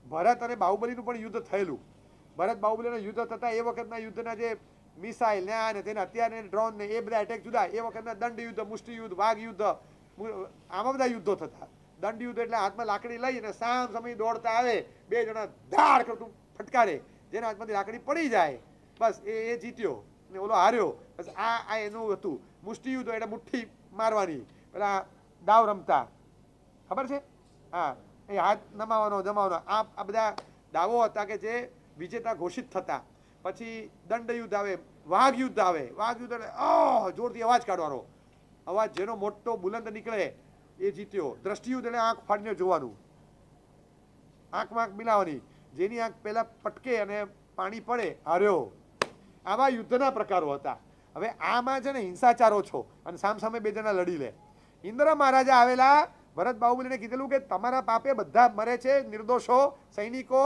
ભરત અને બાહુબલીનું પણ યુદ્ધ થયેલું. ભરત બાહુબલીના યુદ્ધ થતા એ વખતના યુદ્ધના જે મિસાઇલ ને આ ને તેને અત્યારે ડ્રોન ને એ બધા એટેક જુદા. એ વખતના દંડ યુદ્ધ, મુષ્ટિ યુદ્ધ, વાઘ યુદ્ધ, આમાં બધા યુદ્ધો થતા. દંડ યુદ્ધ એટલે હાથમાં લાકડી લઈ અને સામ સમય દોડતા આવે, બે જણા ધાડ કરતું ફટકારે, જેના હાથમાંથી લાકડી પડી જાય બસ એ જીત્યો ને ઓલો હાર્યો. બસ આ એનું હતું. મુષ્ટિ યુદ્ધ એટલે મુઠ્ઠી મારવાની, પેલા દાવ રમતા, ખબર છે? હા, એ હાથ નમાવાનો જમાવાનો, આ બધા દાવો હતા કે જે વિજેતા ઘોષિત થતા. પછી દંડ યુદ્ધ આવે, વાઘ યુદ્ધ આવે. વાઘ યુદ્ધ એટલે જોરથી અવાજ કાઢવાનો, અવાજ જેનો મોટો બુલંદ નીકળે એ જીત્યો. દ્રષ્ટિ યુદ્ધ એટલે આંખ ફાડીને જોવાનું, આંખમાં આંખ મિલાવવાની, જેની આંખ પહેલા પટકે અને પાણી પડે હાર્યો. આવા યુદ્ધના પ્રકારો હતા. હવે આમાં છે ને હિંસાચારો છો અને સામસામે બે જણા લડી લે. ઇન્દ્ર મહારાજા આવેલા, ભરત બાહુબલીને કીધેલું કે તમારા પાપે બધા મરે છે, નિર્દોષો સૈનિકો,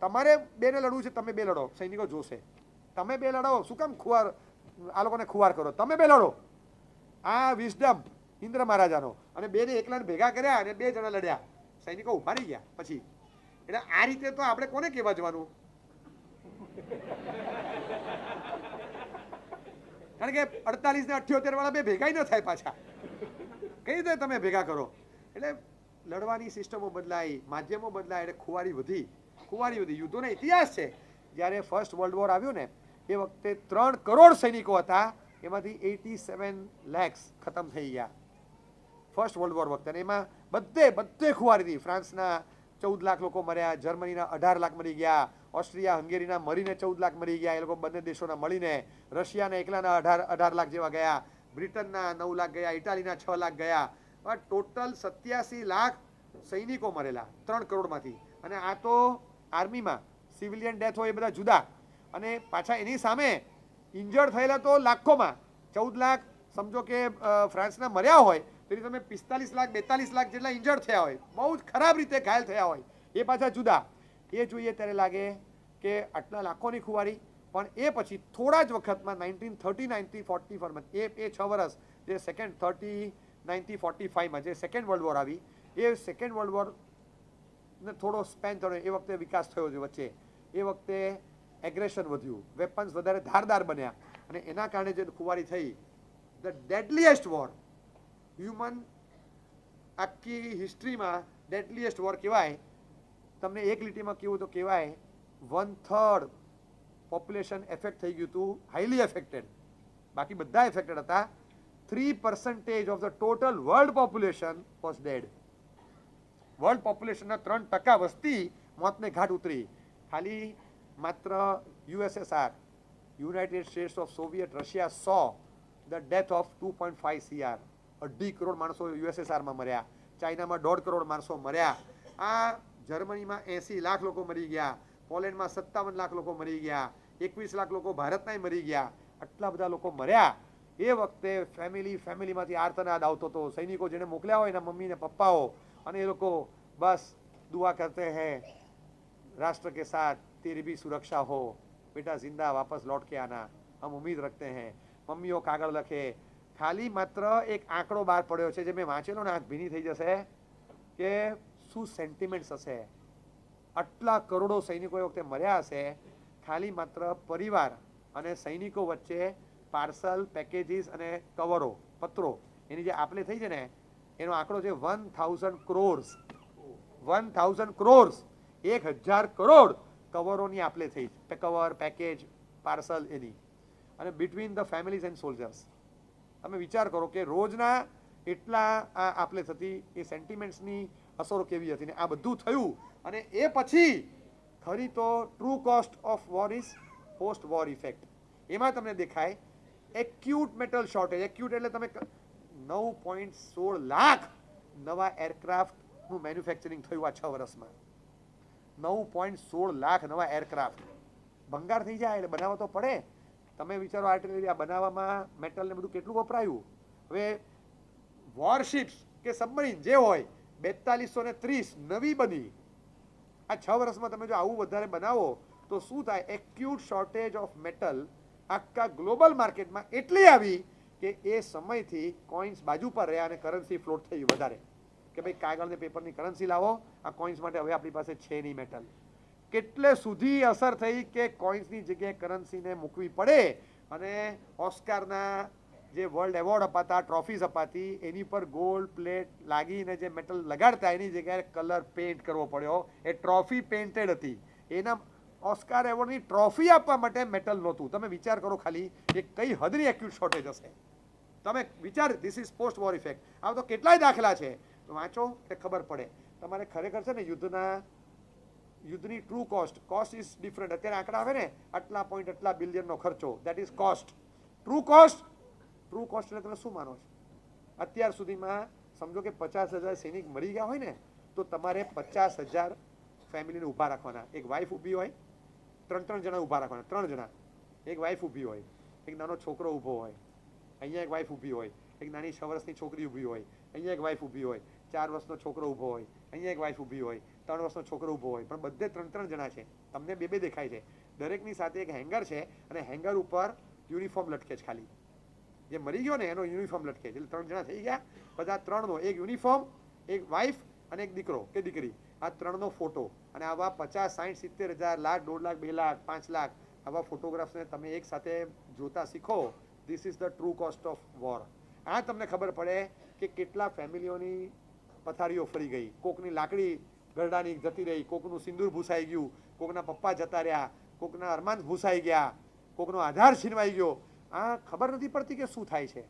તમારે બેને લડવું છે, તમે બે લડો. સૈનિકો જોશે, તમે બે લડો, શું કામ ખુવાર આ લોકોને ખુવાર કરો, તમે બે લડો. આ વિઝડમ ઇન્દ્ર મહારાજાનો. અને બેને એકલાને ભેગા કર્યા અને બે જણા લડ્યા, સૈનિકો ઉભા રહી ગયા. પછી એટલે આ રીતે તો આપણે કોને કહેવા જવાનું? કારણ કે 48 ને 78 વાળા બે ભેગા ન થાય પાછા, કઈ રીતે તમે ભેગા કરો? એટલે લડવાની સિસ્ટમો બદલાઈ, માધ્યમો બદલાય, એટલે ખુવારી વધી. યુદ્ધોનો ઇતિહાસ છે. જ્યારે ફર્સ્ટ વર્લ્ડ વોર આવ્યો ને એ વખતે 3 કરોડ સૈનિકો હતા, એમાંથી 87 lakhs ખતમ થઈ ગયા ફર્સ્ટ વર્લ્ડ વોર વખતે. એમાં બધે ખુવારી હતી. ફ્રાન્સના 14 લાખ લોકો મર્યા, જર્મનીના 18 લાખ મરી ગયા, ઓસ્ટ્રિયા હંગેરીના મરીને 14 લાખ મરી ગયા, એ લોકો બંને દેશોના મળીને. રશિયાના એકલાના 18 લાખ જેવા ગયા, બ્રિટનના 9 લાખ ગયા, ઇટાલીના 6 લાખ ગયા. ટોટલ 87 લાખ સૈનિકો મરેલા 3 કરોડમાંથી. અને આ તો આર્મીમાં સિવિલિયન ડેથ હોય એ બધા જુદા, અને પાછા એની સામે ઇન્જર્ડ થયેલા તો લાખોમાં. 14 લાખ સમજો કે ફ્રાન્સના મર્યા હોય, તેથી તમે 45 લાખ 42 લાખ જેટલા ઇન્જર્ડ થયા હોય, બહુ જ ખરાબ રીતે ઘાયલ થયા હોય, એ પાછા જુદા. એ જોઈએ ત્યારે લાગે કે આટલા લાખોની ખુવારી. પણ એ પછી થોડા જ વખતમાં 1930, 1944માં એ 6 વર્ષ જે સેકન્ડ 30, 1945માં જે સેકન્ડ વર્લ્ડ વોર આવી, એ સેકન્ડ વર્લ્ડ વોર ને થોડો સ્પેન થયો. એ વખતે વિકાસ થયો છે વચ્ચે. એ વખતે એગ્રેશન વધ્યું, વેપન્સ વધારે ધારદાર બન્યા, અને એના કારણે જે ખુવારી થઈ, ધ ડેડલીએસ્ટ વોર હ્યુમન આખી હિસ્ટ્રીમાં ડેડલીએસ્ટ વોર કહેવાય. તમને એક લીટીમાં કેવું તો કહેવાય 1/3 પોપ્યુલેશન એફેક્ટ થઈ ગયું હતું, હાઈલી એફેક્ટેડ. બાકી બધા એફેક્ટેડ હતા. 3% of the total world population was dead. World પોપ્યુલેશનના 3% વસ્તી મોતને ઘાટ ઉતરી. ખાલી માત્ર USSR, United States of Soviet Russia so the death of 2.5 CR. 2.5 crore માણસો યુએસએસઆરમાં મર્યા. ચાઇનામાં 1.5 કરોડ માણસો મર્યા. આ જર્મનીમાં 80 લાખ લોકો મરી ગયા. પોલેન્ડમાં 57 લાખ લોકો મરી ગયા. 21 લાખ લોકો ભારતનાય મરી ગયા. આટલા બધા લોકો મર્યા. એ વખતે ફેમિલીમાંથી આર્તનાદ આવતો હતો. સૈનિકો જેને મોકલ્યા હોય એના મમ્મી ને પપ્પાઓ, અને એ લોકો બસ દુઆ કરતે હૈ राष्ट्र के साथ तेरी भी सुरक्षा हो, बेटा जिंदा वापस लौट के आना, हम उम्मीद रखते हैं. મમ્મીઓ કાગળ લખે. ખાલી માત્ર એક આંકડો બહાર પડ્યો છે જે મેં વાંચેલો ને આંખ ભીની થઈ જશે કે શું સેન્ટિમેન્ટ્સ હશે. આટલા કરોડો સૈનિકો એ વખતે મર્યા હશે. ખાલી માત્ર પરિવાર અને સૈનિકો વચ્ચે પાર્સલ, પેકેજીસ અને કવરો, પત્રો, એની જે આપલે થઈ છે ને, એનો આંકડો છે 1000 crores. 1000 crores, 1000 કરોડ કવરોની આપલે થઈ. કવર, પેકેજ, પાર્સલ એની. અને between the families and soldiers. તમે વિચાર કરો કે રોજના એટલા આપલે થતી, એ સેન્ટિમેન્ટ્સની અસરો કેવી હતી. ને આ બધું થયું, અને એ પછી ખરી તો true cost of war is post war effect. એમાં તમને દેખાય એક્યુટ મેટલ શોર્ટેજ. એક્યુટ એટલે તમે 9.16 લાખ નવા એરક્રાફ્ટનું મેન્યુફેક્ચરિંગ થયું આ 6 વર્ષમાં. 9.16 લાખ નવા એરક્રાફ્ટ. ભંગાર થઈ જાય એટલે બનાવવા તો પડે. તમે વિચારો આર્ટિલરી આ બનાવવામાં મેટલ ને બધું કેટલું વપરાયું. હવે વોરશિપ્સ કે સબમરીન જે હોય 4230 નવી બની. આ 6 વર્ષમાં તમે જો આવું વધારે બનાવો તો શું થાય? એક્યુટ શોર્ટેજ ઓફ મેટલ આખા ગ્લોબલ માર્કેટમાં એટલી આવી કે એ સમયથી કોઇન્સ બાજુ પર રહ્યા અને કરન્સી ફ્લોટ થઈ વધારે. કે ભાઈ કાગળ ને પેપરની કરન્સી લાવો, આ કોઇન્સ માટે હવે આપણી પાસે છે નહીં મેટલ. કેટલે સુધી અસર થઈ કે કોઇન્સની જગ્યાએ કરન્સીને મૂકવી પડે અને ઓસ્કારના જે વર્લ્ડ એવોર્ડ અપાતા, ટ્રોફીઝ અપાતી, એની પર ગોલ્ડ પ્લેટ લાગીને જે મેટલ લગાડતા એની જગ્યાએ કલર પેઇન્ટ કરવો પડ્યો. એ ટ્રોફી પેઇન્ટેડ હતી. એના ઓસ્કાર એવોર્ડની ટ્રોફી આપવા માટે મેટલ નહોતું. તમે વિચાર કરો ખાલી કે કઈ હદની એક્યુટ શોર્ટેજ હશે. તમે વિચાર, this is post war effect. આ તો કેટલાય દાખલા છે, વાંચો એટલે ખબર પડે. તમારે ખરેખર છે ને યુદ્ધની ટ્રુ કોસ્ટ ઇઝ ડિફરન્ટ. અત્યારે આંકડા આવે ને, આટલા પોઈન્ટ આટલા બિલિયનનો ખર્ચો, that is cost. True cost એટલે તમે શું માનો છો? અત્યાર સુધીમાં સમજો કે 50,000 સૈનિક મરી ગયા હોય ને, તો તમારે 50,000 ફેમિલીને ઊભા રાખવાના. એક વાઈફ ઊભી હોય, ત્રણ જણા ઊભા રાખવાના, 3 જણા. એક વાઈફ ઊભી હોય, એક નાનો છોકરો ઊભો હોય, અહીંયા એક વાઈફ ઊભી હોય, એક નાની 6 વર્ષની છોકરી ઊભી હોય, અહીંયા એક વાઈફ ઊભી હોય, 4 વર્ષનો છોકરો ઊભો હોય, અહીંયા એક વાઈફ ઊભી હોય, 3 વર્ષનો છોકરો ઊભો હોય, પણ બધે 3 જણા છે. તમને 2 દેખાય છે. દરેકની સાથે એક હેંગર છે અને હેંગર ઉપર યુનિફોર્મ લટકે છે. ખાલી જે મરી ગયો ને એનો યુનિફોર્મ લટકે છે. એટલે 3 જણા થઈ ગયા. બધા 3નો એક યુનિફોર્મ, એક વાઈફ અને એક દીકરો કે દીકરી, આ 3નો ફોટો. અને આવા 50, 60, 70,000, લાખ, 1.5 લાખ, 2 લાખ, 5 લાખ આવા ફોટોગ્રાફ્સને તમે એક સાથે જોતા શીખો. This is the true cost of war. આ તમને ખબર પડે કે કેટલા ફેમિલીઓની પથારીઓ ફરી ગઈ, કોકની લાકડી ગરડાની જતી રહી, કોકનું સિંદૂર ભૂસાઈ ગયું, કોકના પપ્પા જતા રહ્યા, કોકના અરમાન ભૂસાઈ ગયા, કોકનો આધાર છીનવાઈ ગયો. આ ખબર નથી પડતી કે શું થાય છે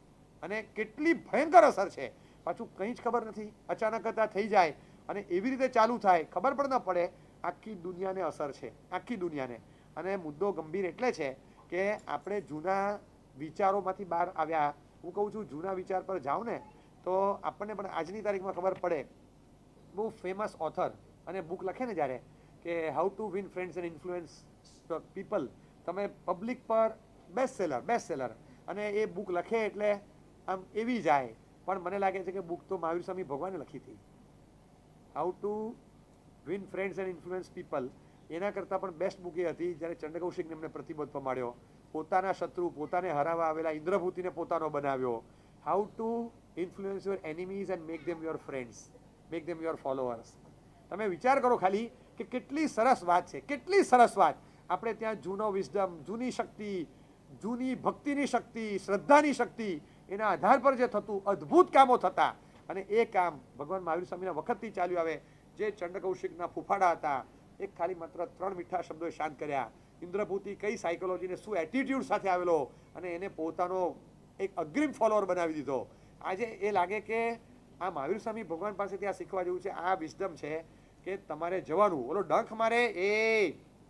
અને કેટલી ભયંકર અસર છે. પાછું કંઈ જ ખબર નથી. અચાનક આ થઈ જાય અને એવી રીતે ચાલુ થાય, ખબર પણ ન પડે. આખી દુનિયાને અસર છે, આખી દુનિયાને. અને મુદ્દો ગંભીર એટલે છે કે આપણે જૂના વિચારોમાંથી બહાર આવ્યા. હું કહું છું, જૂના વિચાર પર જાઓ ને તો આપણને પણ આજની તારીખમાં ખબર પડે. બહુ ફેમસ ઓથર અને બુક લખે ને જ્યારે કે how to win friends and influence people, તમે પબ્લિક પર બેસ્ટ સેલર અને એ બુક લખે એટલે આમ એવી જાય. પણ મને લાગે છે કે બુક તો મહાવીર સ્વામી ભગવાને લખી હતી, how to win friends and influence people. એના કરતાં પણ બેસ્ટ બુક એ હતી જ્યારે ચંદ્રકૌશિકને એમને પ્રતિબદ્ધ પમાડ્યો. પોતાના શત્રુ, પોતાને હરાવવા આવેલા ઇન્દ્રભૂતિને પોતાનો બનાવ્યો. How to influence your enemies and make them your friends, make them your followers. તમે વિચાર કરો ખાલી કે કેટલી સરસ વાત છે, કેટલી સરસ વાત. આપણે ત્યાં જૂનો વિઝડમ, જૂની શક્તિ, જૂની ભક્તિની શક્તિ, શ્રદ્ધાની શક્તિ, એના આધાર પર જે થતું અદ્ભુત કામો થતા. અને એ કામ ભગવાન મહાવીર સ્વામીના વખતથી ચાલ્યું આવે. જે ચંદ્રકૌશિકના ફૂફાડા હતા, એક ખાલી માત્ર 3 મીઠા શબ્દોએ શાંત કર્યા. ઇન્દ્રભૂતિ કઈ સાયકોલોજીને શું એટીટ્યુડ સાથે આવેલો અને એને પોતાનો એક અગ્રીમ ફોલોઅર બનાવી દીધો. આજે એ લાગે કે આ મહાવીર સ્વામી ભગવાન પાસેથી આ શીખવા જેવું છે. આ વિઝડમ છે કે તમારે જવાનું. ઓલો ડંખ મારે, એ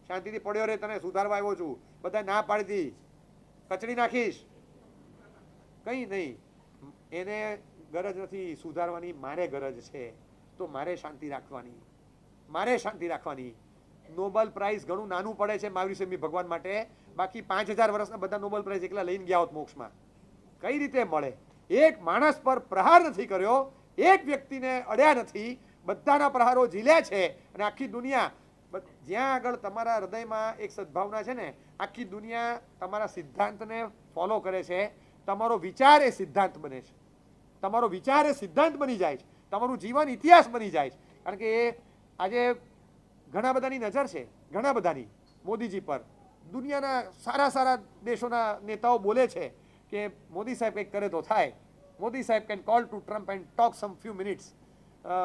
શાંતિથી પડ્યો રે, તને સુધારવા આવ્યો છું, બધા ના પાડી દી, કચડી નાખીશ, કંઈ નહીં. એને ગરજ નથી સુધારવાની, મારે ગરજ છે. તો મારે શાંતિ રાખવાની. નોબલ પ્રાઇઝ ઘણું નાનું પડે છે મહાવીર સ્વામી ભગવાન માટે. બાકી 5,000 વર્ષના બધા નોબલ પ્રાઇઝ એકલા લઈને ગયા હોત મોક્ષમાં. કઈ રીતે મળે? એક માણસ પર પ્રહાર નથી કર્યો, એક વ્યક્તિને અડ્યા નથી, બધાના પ્રહારો ઝીલ્યા છે. અને આખી દુનિયા, જ્યાં આગળ તમારા હૃદયમાં એક સદભાવના છે ને, આખી દુનિયા તમારા સિદ્ધાંતને ફોલો કરે છે. તમારો વિચાર એ સિદ્ધાંત બને છે, તમારો વિચાર એ સિદ્ધાંત બની જાય છે, તમારું જીવન ઇતિહાસ બની જાય છે. કારણ કે એ આજે ઘણા બધાની નજર છે, ઘણા બધાની મોદીજી પર. દુનિયાના સારા દેશોના નેતાઓ બોલે છે કે મોદી સાહેબ કંઈક કરે તો થાય. મોદી સાહેબ can call to Trump and talk some few minutes,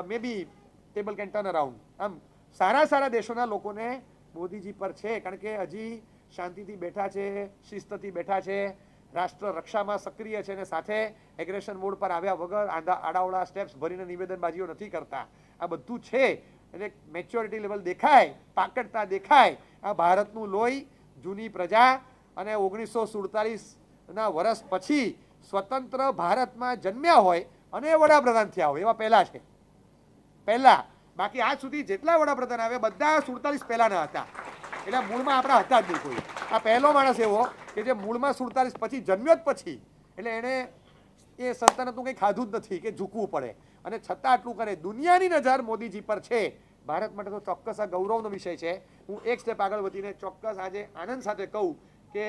maybe table can turn around. આમ સારા દેશોના લોકોને મોદીજી પર છે, કારણ કે હજી શાંતિથી બેઠા છે, શિસ્તથી બેઠા છે, રાષ્ટ્ર રક્ષામાં સક્રિય છે અને સાથે એગ્રેશન મોડ પર આવ્યા વગર આડાવડા સ્ટેપ્સ ભરીને નિવેદનબાજીઓ નથી કરતા. આ બધું છે. એટલે મેચ્યોરિટી લેવલ દેખાય, પાકડતા દેખાય. આ ભારતનું લોહી, જૂની પ્રજા અને 1947ના વર્ષ પછી સ્વતંત્ર ભારતમાં જન્મ્યા હોય અને વડાપ્રધાન થયા હોય એવા પહેલા છે. પહેલા. બાકી આજ સુધી જેટલા વડાપ્રધાન આવ્યા બધા 47 પહેલાના હતા. એટલે મૂળમાં આપણા હતા જ નહીં કોઈ. આ પહેલો માણસ એવો કે જે મૂળમાં 47 પછી જન્મ્યો જ પછી. એટલે એણે એ સલ્તનતનું કંઈ ખાધું જ નથી કે ઝૂકવું પડે. અને છતાં આટલું કરે. દુનિયાની નજર મોદીજી પર છે. ભારત માટે તો ચોક્કસ આ ગૌરવનો વિષય છે. હું એક સ્ટેપ આગળ વધીને ચોક્કસ આજે આનંદ સાથે કહું કે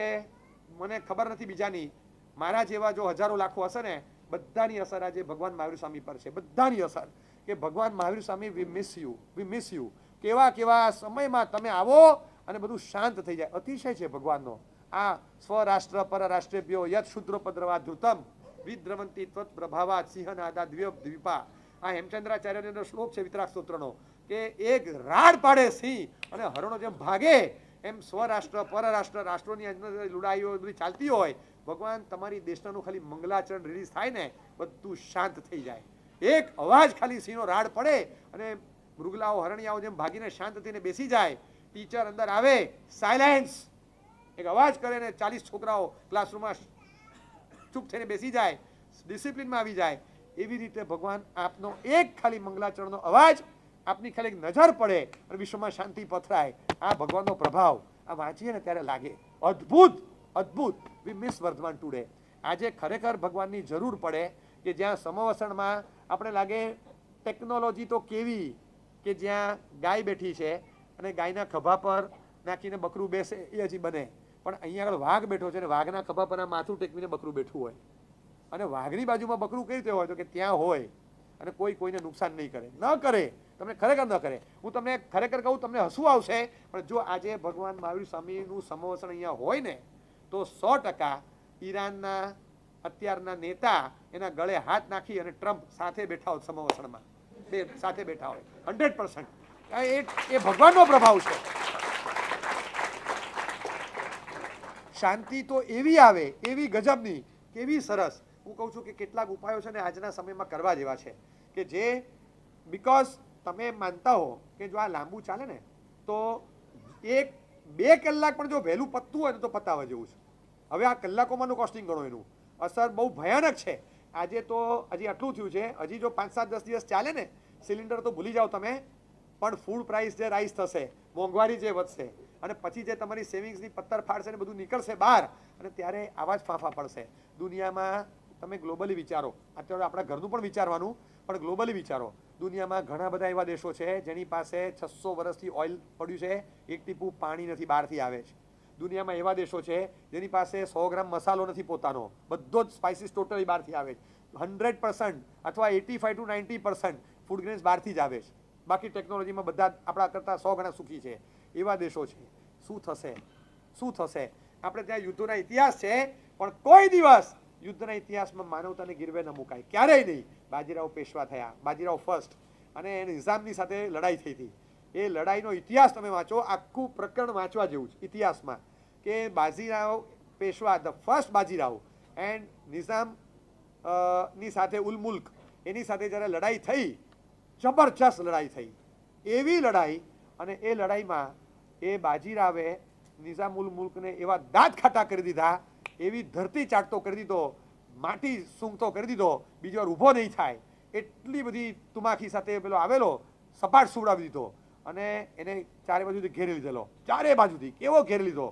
મને ખબર નથી બીજાની, મારા જેવા જો હજારો લાખો હશે ને બધાની અસર આજે ભગવાન મહાવીર સ્વામી પર છે, બધાની અસર, કે ભગવાન મહાવીર સ્વામી વી મિસ યુ. કેવા કેવા સમયમાં તમે આવો અને બધું શાંત થઈ જાય. અતિશય છે ભગવાનનો આ સ્વરાષ્ટ્ર પરરાષ્ટ્રેભ્યો યત શુદ્રોપદ્રવા ધૃતમ વિદ્રવંતી ત્વત પ્રભાવાત સિંહનાદા દ્વીપા. આ હેમચંદ્રાચાર્યનો શ્લોક છે વિતરાગ સ્તોત્રનો, કે એક રાડ પાડે સિંહ અને હરણો જેમ ભાગે એમ સ્વરાષ્ટ્ર પરરાષ્ટ્ર રાષ્ટ્રોની અંદર લડાઈઓ બધી ચાલતી હોય, ભગવાન તમારી દેશનાનું ખાલી મંગલાચરણ રિલીઝ થાય ને બધું શાંત થઈ જાય. એક અવાજ ખાલી સિંહનો રાડ પડે અને મૃગલાઓ હરણિયાઓ જેમ ભાગીને શાંત થઈને બેસી જાય. ટીચર અંદર આવે, સાયલેન્સ, એક અવાજ કરે ને 40 છોકરાઓ ક્લાસરૂમમાં ચૂપ થઈને બેસી જાય, ડિસિપ્લિનમાં આવી જાય. એવી રીતે ભગવાન આપનો એક ખાલી મંગલાચરણનો અવાજ, આપની ખાલી એક નજર પડે અને વિશ્વમાં શાંતિ પથરાય. આ ભગવાનનો પ્રભાવ આ વાંચીએ ને ત્યારે લાગે અદ્ભુત અદ્ભુત. We miss Vardhaman today. આજે ખરેખર ભગવાનની જરૂર પડે કે જ્યાં સમવસણમાં આપણે લાગે ટેકનોલોજી તો કેવી, કે જ્યાં ગાય બેઠી છે અને ગાયના ખભા પર નાખીને બકરું બેસે એ હજી બને, પણ અહીંયા આગળ વાઘ બેઠો છે અને વાઘના ખભા પર માથું ટેકવીને બકરું બેઠું હોય, અને વાઘની બાજુમાં બકરું કઈ રીતે હોય તો કે ત્યાં હોય અને કોઈ કોઈને નુકસાન નહીં કરે, ન કરે, તમને ખરેખર ન કરે. હું તમને ખરેખર કહું, તમને હસવું આવશે, પણ જો આજે ભગવાન મહાવીર સ્વામીનું સમવસણ અહીંયા હોય ને તો 100% ઈરાનના અત્યારના નેતા એના ગળે હાથ નાખી અને ટ્રમ્પ સાથે બેઠા હોય સમવસણમાં, બે સાથે બેઠા હોય 100%. એ ભગવાનનો પ્રભાવ છે. શાંતિ તો એવી આવે, એવી ગજબની, કેવી સરસ. હું કહું છું કે કેટલાક ઉપાયો છે ને આજના સમયમાં કરવા જેવા છે, કે જે બીકોઝ તમે માનતા હો કે જો આ લાંબુ ચાલે ને તો 1-2 કલાક પણ જો વહેલું પતતું હોય ને તો પતાવવા જેવું છે. હવે આ કલાકોમાંનું કોસ્ટિંગ ગણો, એનું અસર બહુ ભયાનક છે. આજે તો હજી આટલું થયું છે, હજી જો 5-7-10 દિવસ ચાલે ને, સિલિન્ડર તો ભૂલી જાઓ તમે, પણ ફૂડ પ્રાઇસ જે રાઈઝ થશે, મોંઘવારી જે વધશે, અને પછી જે તમારી સેવિંગ્સની પત્તર ફાડશે ને બધું નીકળશે બહાર, અને ત્યારે આવા જ ફાંફા પડશે. દુનિયામાં તમે ગ્લોબલી વિચારો, અત્યારે આપણા ઘરનું પણ વિચારવાનું, પણ ગ્લોબલી વિચારો. દુનિયામાં ઘણા બધા એવા દેશો છે જેની પાસે 600 વર્ષથી ઓઇલ પડ્યું છે, એક ટીપું પાણી નથી બહારથી આવે છે. દુનિયામાં એવા દેશો છે જેની પાસે 100 ગ્રામ મસાલો નથી પોતાનો, બધો જ સ્પાઇસીસ ટોટલી બહારથી આવે છે. 100% અથવા 85 to 90% ફૂડ ગ્રેન્સ બહારથી જ આવે છે. બાકી ટેકનોલોજીમાં બધા આપણા કરતાં 100 ગણા સુખી છે. એવા દેશો છે. શું થશે? શું થશે? આપણે ત્યાં યુદ્ધોના ઇતિહાસ છે, પણ કોઈ દિવસ યુદ્ધના ઇતિહાસમાં માનવતાને ગીરવે ન મુકાય, ક્યારેય નહીં. બાજીરાવ પેશવા થયા, બાજીરાવ ફર્સ્ટ, અને નિઝામની સાથે લડાઈ થઈ હતી. એ લડાઈનો ઇતિહાસ તમે વાંચો, આખું પ્રકરણ વાંચવા જેવું છે ઇતિહાસમાં, કે Bajirao Peshwa, the first Bajirao and Nizam ની સાથે ઉલ મુલ્ક, એની સાથે જ્યારે લડાઈ થઈ, જબરજસ્ત લડાઈ થઈ, એવી લડાઈ. અને એ લડાઈમાં એ બાજીરાવે નિઝામ ઉલ મુલ્કને એવા દાંત ખાટા કરી દીધા, એવી ધરતી ચાટતો કરી દીધો, માટી સૂંઘતો કરી દીધો, બીજી વાર ઊભો નહીં થાય એટલી બધી તુમાખી સાથે પેલો આવેલો, સપાટ સુવડાવી દીધો, અને એને ચારે બાજુથી ઘેરી લીધેલો, ચારે બાજુથી કેવો ઘેરી લીધો,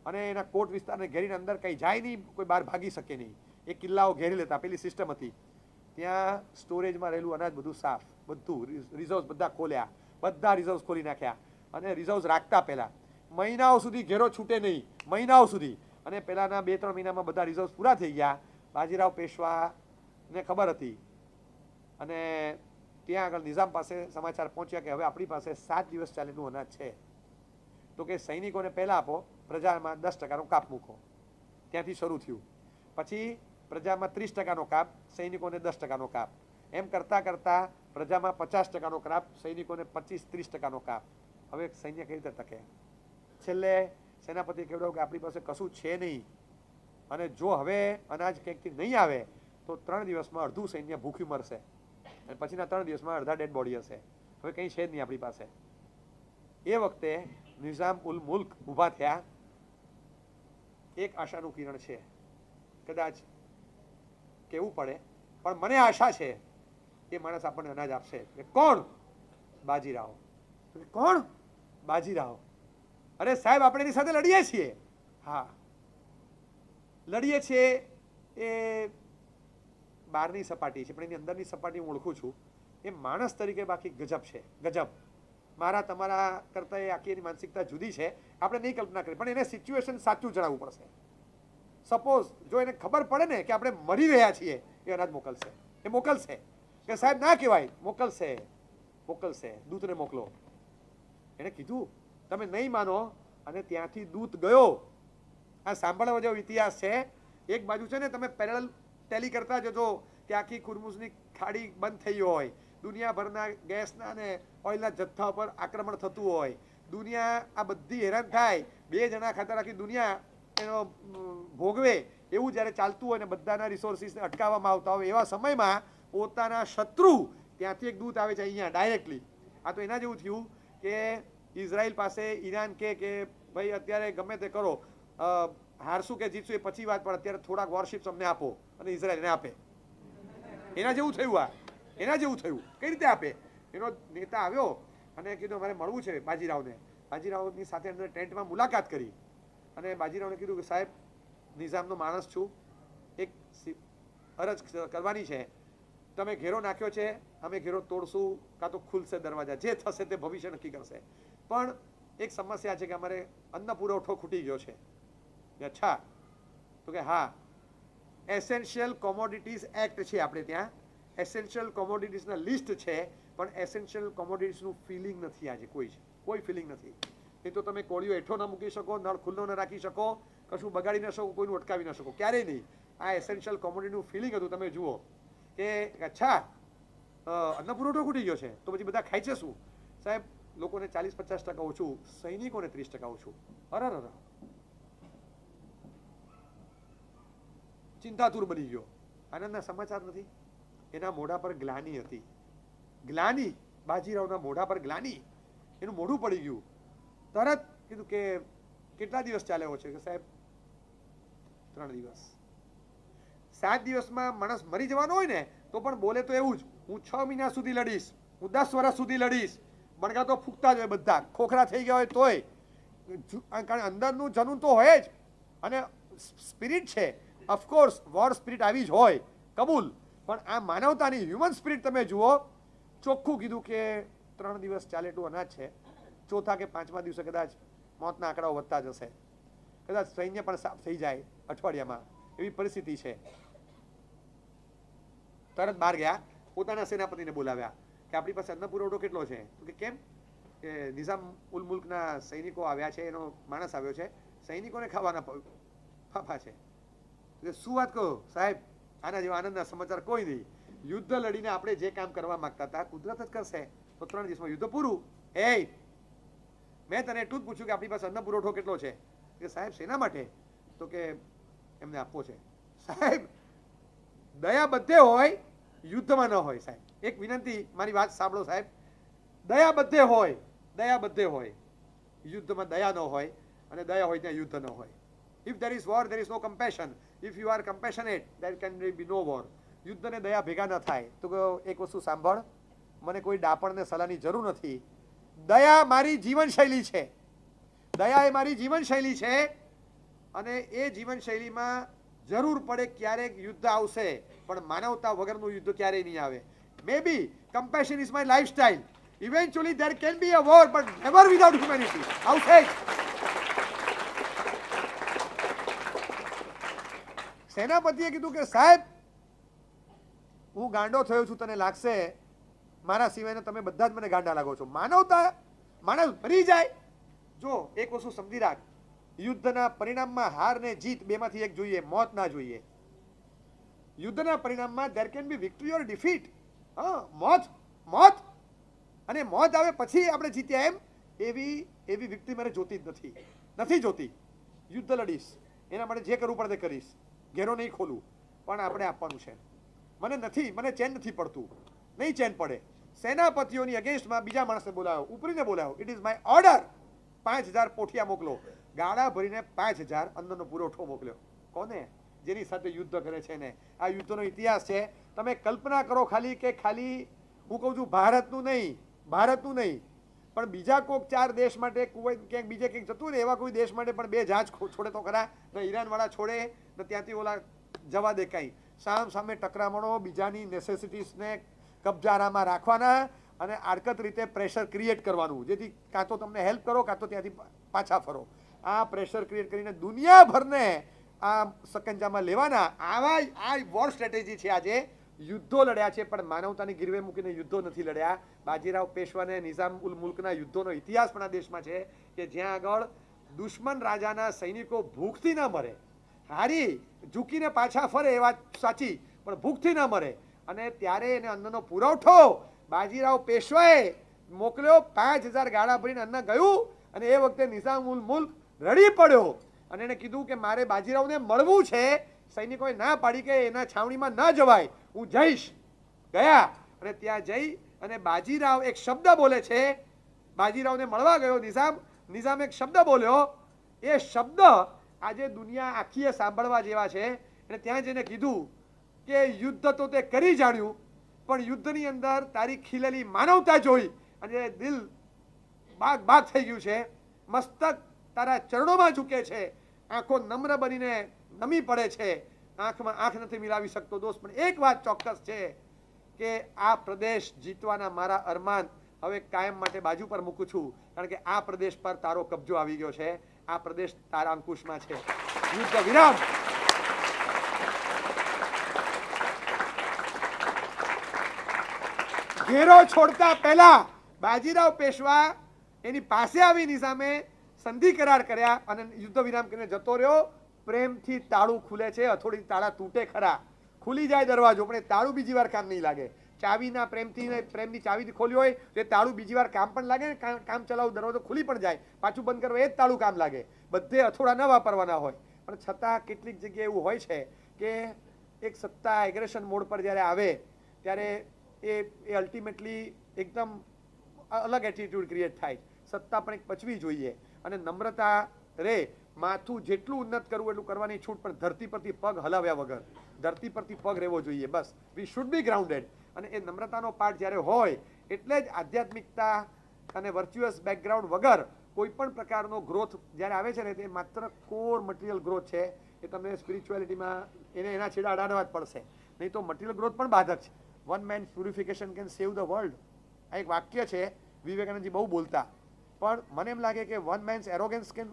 અને એના કોટ વિસ્તારને ઘેરીને અંદર કંઈ જાય નહીં, કોઈ બહાર ભાગી શકે નહીં. એ કિલ્લાઓ ઘેરી લેતા, પેલી સિસ્ટમ હતી. ત્યાં સ્ટોરેજમાં રહેલું અનાજ બધું સાફ, બધું રિઝર્વ્સ બધા ખોલ્યા, બધા રિઝર્વ્સ ખોલી નાખ્યા, અને રિઝર્વ્સ રાખતા પહેલા મહિનાઓ સુધી ઘેરો છૂટે નહીં, મહિનાઓ સુધી. અને પહેલાના 2-3 મહિનામાં બધા રિઝર્વ્સ પૂરા થઈ ગયા. બાજીરાવ પેશવાને ખબર હતી, અને ત્યાં આગળ નિઝામ પાસે સમાચાર પહોંચ્યા કે હવે આપણી પાસે 7 દિવસ ચાલેનું અનાજ છે, તો કે સૈનિકોને પહેલાં આપો, પ્રજામાં 10%નો કાપ મૂકો. ત્યાંથી શરૂ થયું. પછી પ્રજામાં 30%નો કાપ, સૈનિકોને 10%નો કાપ. એમ કરતાં કરતાં પ્રજામાં 50%નો કાપ, સૈનિકોને 25-30%નો કાપ. હવે સૈન્ય કઈ રીતે ટકે? છેલ્લે સેનાપતિ કહેવડાવ્યું કે આપણી પાસે કશું છે નહીં, અને જો હવે અનાજ ક્યાંકથી નહીં આવે તો 3 દિવસમાં અડધું સૈન્ય ભૂખ્યું મરશે, અને પછીના 3 દિવસમાં અડધા ડેડ બોડી હશે. હવે કંઈ છે જ નહીં આપણી પાસે. એ વખતે નિઝામ ઉલ મુલ્ક ઊભા થયા. એક આશાનું કિરણ છે, કદાચ કહેવું પડે, પણ મને આશા છે એ માણસ આપણને અનાજ આપશે. કોણ? બાજીરાવ. કોણ? બાજીરાવ. અરે સાહેબ, આપણે એની સાથે લડીએ છીએ. હા, લડીએ છીએ. એ બહારની સપાટી છે, પણ એની અંદરની સપાટી હું ઓળખું છું. એ માણસ તરીકે બાકી ગજબ છે, ગજબ. મારા તમારા કરતાં એ આખી એની માનસિકતા જુદી છે. આપણે નહીં કલ્પના કરી, પણ એને સિચ્યુએશન સાચું જણાવવું પડશે. સપોઝ જો એને ખબર પડે ને કે આપણે મરી રહ્યા છીએ, એ અનાજ મોકલશે. એ મોકલશે કે સાહેબ ના કહેવાય, મોકલશે. દૂતને મોકલો. એને કીધું, તમે નહીં માનો. અને ત્યાંથી દૂત ગયો. આ સાંભળવા જેવો ઇતિહાસ છે. એક બાજુ છે ને, તમે પેરેલલ ટેલી કરતા જજો કે આખી ખુરમુસની ખાડી બંધ થઈ હોય, દુનિયાભરના ગેસના અને ઓઇલના જથ્થા પર આક્રમણ થતું હોય, દુનિયા આ બધી હેરાન થાય, 2 જણા ખાતર આખી દુનિયા એનો ભોગવે, એવું જ્યારે ચાલતું હોય ને બધાના રિસોર્સિસને અટકાવવામાં આવતા હોય, એવા સમયમાં પોતાના શત્રુ ત્યાંથી એક દૂત આવે છે અહીંયા ડાયરેક્ટલી. આ તો એના જેવું થયું કે ઇઝરાયલ પાસે ઈરાન કે ભાઈ અત્યારે ગમે તે કરો, હારશું કે જીતશું એ પછી વાત, પણ અત્યારે થોડાક વોરશિપ્સ અમને આપો, અને ઇઝરાયલ એને આપે. એના જેવું થયું. આ એના જેવું થયું. કઈ રીતે આપે? એનો નેતા આવ્યો અને કીધું અમારે મળવું છે બાજીરાવને. બાજીરાવની સાથે અંદર ટેન્ટમાં મુલાકાત કરી અને બાજીરાવને કીધું કે સાહેબ, નિઝામનો માણસ છું, એક અરજ કરવાની છે. તમે ઘેરો નાખ્યો છે, અમે ઘેરો તોડશું કાં તો ખુલશે દરવાજા, જે થશે તે ભવિષ્ય નક્કી કરશે. પણ એક સમસ્યા છે કે અમારે અન્ન પુરવઠો ખૂટી ગયો છે. અચ્છા, તો કે હા, એસેન્શિયલ કોમોડિટીઝ એક્ટ છે આપણે ત્યાં, એસેન્શિયલ કોમોડિટીઝના લિસ્ટ છે, પણ એસેન્શિયલ કોમોડિટીઝનું ફિલિંગ નથી. આજે કોઈ ફિલિંગ નથી. એ તો તમે કોળીઓ હેઠો ન મૂકી શકો, નળ ખુલ્લો ન રાખી શકો, કશું બગાડી ન શકો, કોઈનું અટકાવી ન શકો, ક્યારેય નહીં. આ એસેન્શિયલ કોમોડિટીનું ફિલિંગ હતું. તમે જુઓ કે અચ્છા, અન્ન પુરવઠો ખૂટી ગયો છે, તો પછી બધા ખાય છે શું? સાહેબ, લોકોને 40-50% ઓછું, સૈનિકોને 30% ઓછું. અરે ચિંતાતુર બની ગયો. આનંદના સમાચાર નથી. એના મોઢા પર ગ્લાની હતી. ગ્લાની, બાજીરાવના મોઢા પર ગ્લાની. એનું મોઢું પડી ગયું. તરત કીધું કે કેટલા દિવસ ચાલ્યો છે? કે સાહેબ 3 દિવસ. 7 દિવસમાં માણસ મરી જવાનો હોય ને તો પણ બોલે તો એવું જ, હું 6 મહિના સુધી લડીશ, હું 10 વર્ષ સુધી લડીશ. બણગા તો ફૂંકતા જ હોય બધા, ખોખરા થઈ ગયા હોય તોય, કારણ અંદરનું જનૂન તો હોય જ. અને સ્પિરિટ છે, ઓફકોર્સ વોર સ્પિરિટ આવી જ હોય, કબૂલ. પણ આ માનવતાની હ્યુમન સ્પિરિટ તમે જુઓ. ચોખ્ખું કીધું કે 3 દિવસ ચાલે એટલું અનાજ છે. 4થા કે 5મા દિવસે કદાચ મોતના આંકડાઓ વધતા જશે, કદાચ સૈન્ય પણ સાફ થઈ જાય અઠવાડિયામાં, એવી પરિસ્થિતિ છે. તરત બહાર ગયા, પોતાના સેનાપતિને બોલાવ્યા કે આપણી પાસે અન્ન પુરવઠો કેટલો છે? તો કે કેમ? કે નિઝામ ઉલ મુલ્કના સૈનિકો આવ્યા છે, એનો માણસ આવ્યો છે, સૈનિકોને ખાવાના ફાફા છે. શું વાત કહો સાહેબ? આના જેવા આનંદના સમાચાર કોઈ નહીં. યુદ્ધ લડીને આપણે જે કામ કરવા માંગતા હતા કુદરત જ કરશે. તો 3 દિવસમાં યુદ્ધ પૂરું. મેં તને એટલું જ પૂછ્યું કે આપણી પાસે અન્ન પુરવઠો કેટલો છે? કે સાહેબ શેના માટે? તો કે એમને આપવો છે. સાહેબ, દયા બધે હોય, યુદ્ધમાં ન હોય. સાહેબ, એક વિનંતી, મારી વાત સાંભળો સાહેબ. દયા બધે હોય, યુદ્ધમાં દયા ન હોય, અને દયા હોય ત્યાં યુદ્ધ ન હોય. If there is war, there is no compassion. If you are compassionate, there can be no war. યુદ્ધ ને દયા ભેગા ન થાય. તો એક વસ્તુ સાંભળ, મને કોઈ ડાપણ ને સલાહની જરૂર નથી. દયા મારી જીવનશૈલી છે. દયા એ મારી જીવનશૈલી છે, અને એ જીવનશૈલીમાં જરૂર પડે ક્યારેક યુદ્ધ આવશે, પણ માનવતા વગરનું યુદ્ધ ક્યારેય નહીં આવે. મે બી compassion is my lifestyle. Eventually there can be a war, but never without humanity. આવશે. સેનાપતિએ કીધું કે સાહેબ, હું ગાંડો થયો છું, તને લાગશે મારા સિવાયને તમે બધા જ મને ગાંડા લાગો છો. માનવતા, માણસ મરી જાય. જો એક વસ્તુ સમજી રાખ, યુદ્ધના પરિણામમાં હાર ને જીત બેમાંથી એક જોઈએ, મોત ના જોઈએ. યુદ્ધના પરિણામમાં there can be victory or defeat. મોત અને મોત આવે પછી આપણે જીત્યા એમ એવી વિક્ટરી મને જોતી જ નથી જોતી. યુદ્ધ લડીશ, એના માટે જે કરવું પડે તે કરીશ, ઘેરો નહીં ખોલું, પણ આપણે આપવાનું છે. મને ચેન નથી પડતું, નહીં ચેન પડે. સેનાપતિઓની અગેન્સ્ટમાં બીજા માણસને બોલાવ્યો, ઉપરીને બોલાવ્યો. It is my order. 5000 Pothiya મોકલો. ગાડા ભરીને 5000 અન્નનો પુરવઠો મોકલ્યો. કોને? જેની સાથે યુદ્ધ કરે છે ને. આ યુદ્ધનો ઇતિહાસ છે. તમે કલ્પના કરો ખાલી કે ખાલી હું કહું છું ભારતનું નહીં, પણ બીજા કોઈક 4 દેશ માટે ક્યાંક બીજે કંઈક જતું ને, એવા કોઈ દેશ માટે પણ 2 જહાજ છોડે તો ખરા. ને ઈરાનવાળા છોડે ને ત્યાંથી ઓલા જવા દે. કાંઈ સામે ટકરામણો, બીજાની નેસેસિટીસને કબજારામાં રાખવાના અને આડકત રીતે પ્રેશર ક્રિએટ કરવાનું, જેથી કાં તો તમને હેલ્પ કરો કાં તો ત્યાંથી પાછા ફરો. આ પ્રેશર ક્રિએટ કરીને દુનિયાભરને આ સકંજામાં લેવાના. આ વોર સ્ટ્રેટેજી છે. આજે યુદ્ધો લડ્યા છે પણ માનવતાની ગીરવે મૂકીને યુદ્ધો નથી લડ્યા. બાજીરાવ પેશવા અને નિઝામ ઉલ મુલ્કના યુદ્ધોનો ઇતિહાસ પણ આ દેશમાં છે કે જ્યાં આગળ દુશ્મન રાજાના સૈનિકો ભૂખથી ન મરે, હારી ઝૂકીને પાછા ફરે એ વાત સાચી, પણ ભૂખથી ન મરે. અને ત્યારે એને અન્નનો પુરવઠો બાજીરાવ પેશવાએ મોકલ્યો. 5000 ગાડા ભરીને અન્ન ગયું અને એ વખતે નિઝામ ઉલ મુલ્ક રડી પડ્યો અને એને કીધું કે મારે બાજીરાવને મળવું છે. સૈનિકોએ ના પાડી કે એના છાવણીમાં ન જવાય, હું જઈશ. ગયા અને ત્યાં જઈ અને બાજીરાવ એક શબ્દ બોલે છે. બાજીરાવને મળવા ગયો નિઝામ એક શબ્દ બોલ્યો. એ શબ્દ આજે દુનિયા આખીએ સાંભળવા જેવા છે. અને ત્યાં જઈને કીધું કે યુદ્ધ તો તે કરી જાણ્યું, પણ યુદ્ધની અંદર તારી ખીલેલી માનવતા જોઈ અને દિલ બાગ થઈ ગયું છે. મસ્તક તારા ચરણોમાં ઝૂકે છે, આંખો નમ્ર બનીને નમી પડે છે, આંખમાં આંખ નથી મિલાવી શકતો દોસ્ત. પણ એક વાત ચોક્કસ છે કે આ પ્રદેશ જીતવાના મારા અરમાન હવે કાયમ માટે બાજુ પર મૂકું છું, કારણ કે આ પ્રદેશ પર તારો કબજો આવી ગયો છે. આ પ્રદેશ તારા અંકુશમાં છે. યુદ્ધ વિરામ. ઘેરો છોડતા પહેલા બાજીરાવ પેશવા એની પાસે આવી નિઝામે સંધિ કરાર કર્યા અને યુદ્ધ વિરામ કરીને જતો રહ્યો. પ્રેમથી તાળું ખુલે છે, હથોડી તાળા તૂટે ખરા, ખુલી જાય દરવાજો પણ એ તાળું બીજી વાર કામ નહીં લાગે. ચાવીના પ્રેમની ચાવીથી ખોલ્યું હોય તો એ તાળું બીજી વાર કામ પણ લાગે, કામ ચલાવું દરવાજો ખુલી પણ જાય, પાછું બંધ કરવા એ જ તાળું કામ લાગે. બધે હથોડા ન વાપરવાના હોય. પણ છતાં કેટલીક જગ્યાએ એવું હોય છે કે એક સત્તા એગ્રેશન મોડ પર જ્યારે આવે ત્યારે એ અલ્ટિમેટલી એકદમ અલગ એટીટ્યુડ ક્રિએટ થાય. સત્તા પણ એક પચવી જોઈએ અને નમ્રતા રે. માથું જેટલું ઉન્નત કરવું એટલું કરવાની છૂટ, પણ ધરતી પરથી પગ હલાવ્યા વગર, ધરતી પરથી પગ રહેવો જોઈએ. બસ વી શુડ બી ગ્રાઉન્ડેડ. અને એ નમ્રતાનો પાઠ જ્યારે હોય એટલે જ આધ્યાત્મિકતા અને વર્ચ્યુઅસ બેકગ્રાઉન્ડ વગર કોઈ પણ પ્રકારનો ગ્રોથ જ્યારે આવે છે ને તે માત્ર કોર મટીરિયલ ગ્રોથ છે. એ તમને સ્પિરિચ્યુઆલિટીમાં એના છેડા અડાડવા જ પડશે, નહીં તો મટીરિયલ ગ્રોથ પણ બાધક છે. One man purification can save the world. આ એક વાક્ય છે, વિવેકાનંદજી બહુ બોલતા. પણ મને એમ લાગે કે વન મેન્સ એરોગન્સ કેન,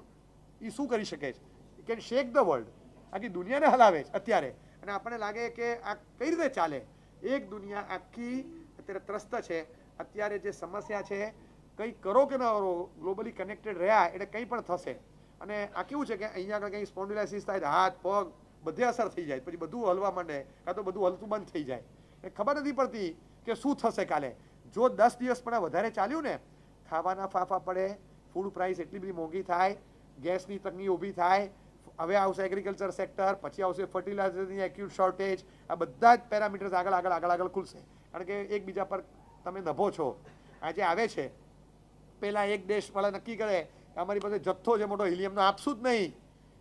એ શું કરી શકે છે? Can shake the world. આખી દુનિયાને હલાવે છે અત્યારે. અને આપણને લાગે કે આ કઈ રીતે ચાલે? એક દુનિયા આખી અત્યારે ત્રસ્ત છે. અત્યારે જે સમસ્યા છે, કંઈ કરો કે ન કરો, ગ્લોબલી કનેક્ટેડ રહ્યા એટલે કંઈ પણ થશે. અને આ કેવું છે કે અહીંયા આગળ કંઈ સ્પોન્ડિલાઇસિસ થાય, હાથ પગ બધે અસર થઈ જાય, પછી બધું હલવા માંડે, કાં તો બધું હલતું બંધ થઈ જાય. એ ખબર નથી પડતી કે શું થશે કાલે. જો 10 દિવસ પણ વધારે ચાલ્યું ને, ખાવાના ફાફા પડે, ફૂડ પ્રાઇસ એટલી બધી મોંઘી થાય, ગેસની તંગી ઊભી થાય, હવે આવશે એગ્રીકલ્ચર સેક્ટર, પછી આવશે ફર્ટિલાઇઝરની એક્યુટ શોર્ટેજ. આ બધા જ પેરામીટર્સ આગળ ખુલશે, કારણ કે એકબીજા પર તમે નભો છો. આજે આવે છે પહેલાં એક દેશવાળા નક્કી કરે કે અમારી પાસે જથ્થો છે મોટો હિલિયમનો, આપશું જ નહીં.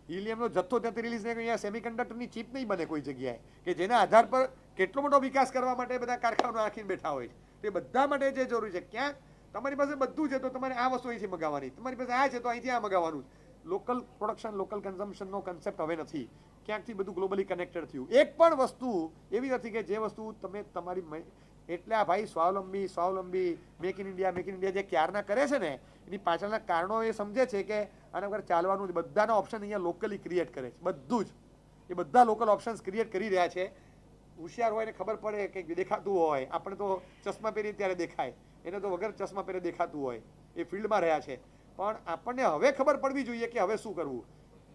હિલિયમનો જથ્થો ત્યાંથી રિલીઝ નહીં, અહીંયા સેમિકન્ડક્ટરની ચીપ નહીં બને કોઈ જગ્યાએ, કે જેના આધાર પર કેટલો મોટો વિકાસ કરવા માટે બધા કારખાના રાખીને બેઠા હોય છે. તે બધા માટે જે જરૂરી છે, ક્યાંક તમારી પાસે બધું છે તો તમારે આ વસ્તુ અહીંથી મગાવવાની, તમારી પાસે આ છે તો અહીંથી આ મગાવવાનું. લોકલ પ્રોડક્શન, લોકલ કન્ઝમ્પશનનો કન્સેપ્ટ હવે નથી. ક્યાંકથી બધું ગ્લોબલી કનેક્ટેડ થયું. એક પણ વસ્તુ એવી નથી કે જે વસ્તુ તમે તમારી, એટલે આ ભાઈ સ્વાવલંબી મેક ઇન ઇન્ડિયા જે ક્યારના કરે છે ને, એની પાછળના કારણો એ સમજે છે કે આના વગર ચાલવાનું. બધાના ઓપ્શન અહીંયા લોકલી ક્રિએટ કરે છે, બધું જ. એ બધા લોકલ ઓપ્શન્સ ક્રિએટ કરી રહ્યા છે. હોશિયાર હોય ને ખબર પડે કે દેખાતું હોય. આપણે તો ચશ્મા પહેરીએ ત્યારે દેખાય, એને તો વગર ચશ્મા પહેરે દેખાતું હોય. એ ફિલ્ડમાં રહ્યા છે. પણ આપણને હવે ખબર પડવી જોઈએ કે હવે શું કરવું.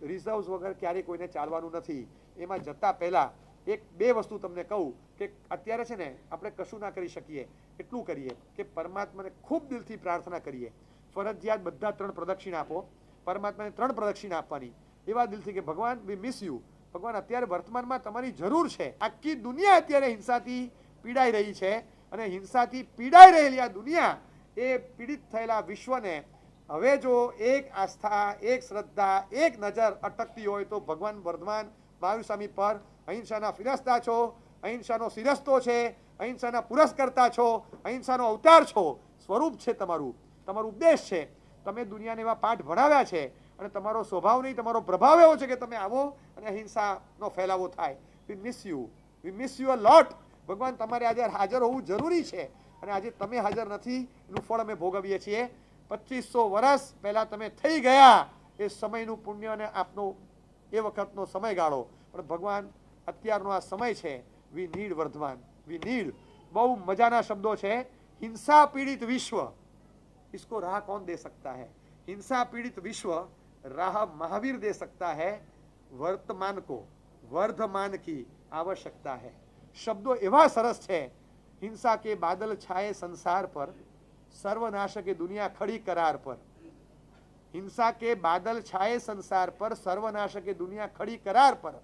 રિઝર્વ્સ વગર ક્યારેય કોઈને ચાલવાનું નથી. એમાં જતાં પહેલાં એક બે વસ્તુ તમને કહું કે અત્યારે છે ને આપણે કશું ના કરી શકીએ, એટલું કરીએ કે પરમાત્માને ખૂબ દિલથી પ્રાર્થના કરીએ. ફરજિયાત બધા 3 પ્રદક્ષિણા આપો. પરમાત્માને 3 પ્રદક્ષિણા આપવાની એવા દિલથી કે ભગવાન વી મિસ યુ. ભગવાન અત્યારે વર્તમાનમાં તમારી જરૂર છે. આખી દુનિયા અત્યારે હિંસાથી પીડાઈ રહી છે અને હિંસાથી પીડાઈ રહેલી આ દુનિયા, એ પીડિત થયેલા વિશ્વને હવે જો એક આસ્થા, એક શ્રદ્ધા, એક નજર અટકતી હોય તો ભગવાન વર્ધમાન મહાવીર સ્વામી પર. અહિંસાના ફિરસ્તા છો, અહિંસાનો શિરસ્તો છે, અહિંસાના પુરસ્કર્તા છો, અહિંસાનો અવતાર છો. સ્વરૂપ છે તમારું, તમારું ઉપદેશ છે. તમે દુનિયાને એવા પાઠ ભણાવ્યા છે અને તમારો સ્વભાવ નહીં, તમારો પ્રભાવ એવો છે કે તમે આવો અને અહિંસાનો ફેલાવો થાય. વી મિસ યુ અ લોટ. ભગવાન તમારે આજે હાજર હોવું જરૂરી છે અને આજે તમે હાજર નથી, એનું ફળ અમે ભોગવીએ છીએ. 2500 વર્ષ પહેલા તમે થઈ ગયા, એ સમયનું પુણ્ય અને આપનો એ વખતનો સમયગાળો. પણ ભગવાન અત્યારનો આ સમય છે, we need Vardhaman, we need. બહુ મજાના શબ્દો છે. हिंसा पीड़ित विश्व, इसको राह कौन दे सकता है? हिंसा पीड़ित विश्व राह महावीर दे सकता है, वर्तमान को वर्धमान की आवश्यकता है. शब्दों एवा सरस है. हिंसा के बादल छाए संसार पर, सर्वनाश के दुनिया खड़ी करार पर. हिंसा के बादल छाए संसार पर, सर्वनाश के दुनिया खड़ी करार पर.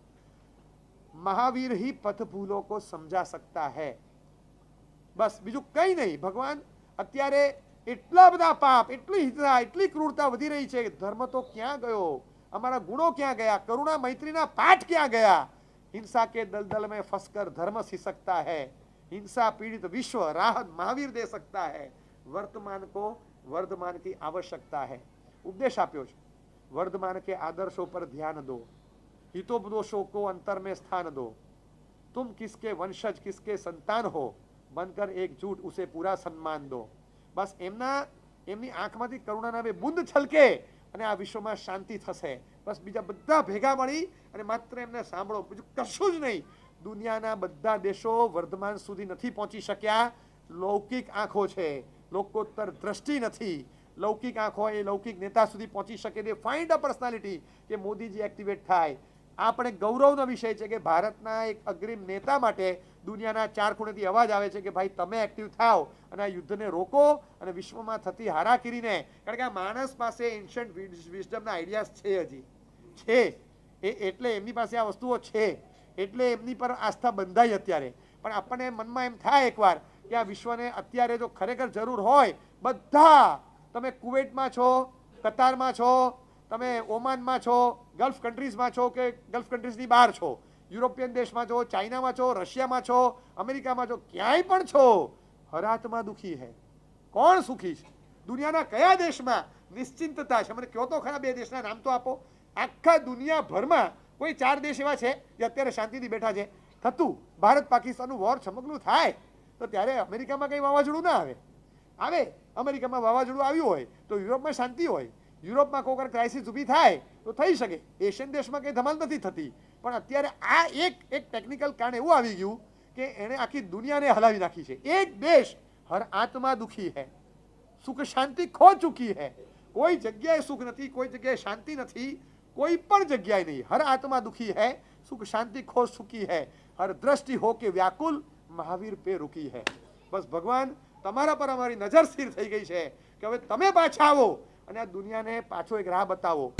महावीर ही पथ भूलों को समझा सकता है. बस બીજું કઈ નહીં. ભગવાન અત્યારે એટલા બધા પાપ, એટલી હિંસા, એટલી ક્રૂરતા વધી રહી છે. ધર્મ તો ક્યાં ગયો? અમારા ગુણો ક્યાં ગયા? કરુણા મૈત્રીના પાઠ ક્યાં ગયા? हिंसा के दलदल में फंसकर धर्म सिसकता है. हिंसा पीड़ित विश्व राहत महावीर दे सकता है. वर्तमान को वर्धमान की आवश्यकता है. उपदेश आप्यो છે. वर्धमान के आदर्शों पर ध्यान दो, हितोपदेशों को अंतर में स्थान दो. तुम किसके वंशज, किसके संतान हो, बनकर एकजुट उसे पूरा सम्मान दो. બસ એમની આંખમાંથી કરુણાના બે બુંદ છલકે અને આ વિશ્વમાં શાંતિ થશે. બસ બીજા બધા ભેગા મળી અને માત્ર એમને સાંભળો, બીજું કશું જ નહીં. દુનિયાના બધા દેશો વર્ધમાન સુધી નથી પહોંચી શક્યા. લૌકિક આંખો છે, લોકોત્તર દ્રષ્ટિ નથી. લૌકિક આંખો એ લૌકિક નેતા સુધી પહોંચી શકે. દે ફાઇન્ડ અ પર્સનાલિટી કે મોદીજી એક્ટિવેટ થાય. આપણે ગૌરવનો વિષય છે કે ભારતના એક અગ્રીમ નેતા માટે દુનિયાના ચાર ખૂણેથી અવાજ આવે છે કે ભાઈ તમે એક્ટિવ થાવ અને આ યુદ્ધને રોકો અને વિશ્વમાં થતી હારાકીરીને. કારણ કે આ માણસ પાસે એન્શન્ટ વિઝડમના આઈડિયાઝ છે, હજી છે. એટલે એમની પાસે આ વસ્તુઓ છે, એટલે એમની પર આસ્થા બંધાઈ અત્યારે. પણ આપણને મનમાં એમ થાય એકવાર કે આ વિશ્વને અત્યારે જો ખરેખર જરૂર હોય, બધા તમે કુવેટમાં છો, કતારમાં છો, તમે ઓમાનમાં છો, ગલ્ફ કન્ટ્રીઝમાં છો કે ગલ્ફ કન્ટ્રીઝની બહાર છો, યુરોપિયન દેશમાં છો, ચાઇનામાં છો, રશિયામાં છો, અમેરિકામાં છો, ક્યાંય પણ છો, હર આત્મા દુઃખી હે. કોણ સુખી છે? દુનિયાના કયા દેશમાં નિશ્ચિંતતા છે? મને કહો તો ખરા, બે દેશના નામ તો આપો. આખા દુનિયાભરમાં કોઈ ચાર દેશ એવા છે જે અત્યારે શાંતિથી બેઠા છે. થતું ભારત પાકિસ્તાનનું વોર ચમકલું થાય તો ત્યારે અમેરિકામાં કંઈ વાવાઝોડું ના આવે. અમેરિકામાં વાવાઝોડું આવ્યું હોય તો યુરોપમાં શાંતિ હોય. યુરોપમાં કોઈ વાર ક્રાઇસિસ ઊભી થાય તો થઈ શકે. એશિયન દેશમાં કંઈ ધમાલ નથી થતી. પણ અત્યારે આ એક ટેકનિકલ કારણ એવું આવી ગયું કે એણે આખી દુનિયાને હલાવી નાખી છે. એક દેશ હર આત્મા દુઃખી હૈ, સુખ શાંતિ ખો ચૂકી હૈ. કોઈ જગ્યાએ સુખ નથી, કોઈ જગ્યાએ શાંતિ નથી, કોઈ પણ જગ્યાએ નહીં. હર આત્મા દુઃખી હૈ, સુખ શાંતિ ખો ચૂકી હૈ. હર દ્રષ્ટિ હો કે વ્યાકુલ, મહાવીર પે રૂકી હૈ. બસ ભગવાન તમારા પર અમારી નજર સ્થિર થઈ ગઈ છે કે હવે તમે પાછા આવો અને આ દુનિયાને પાછો એક રાહ બતાવો.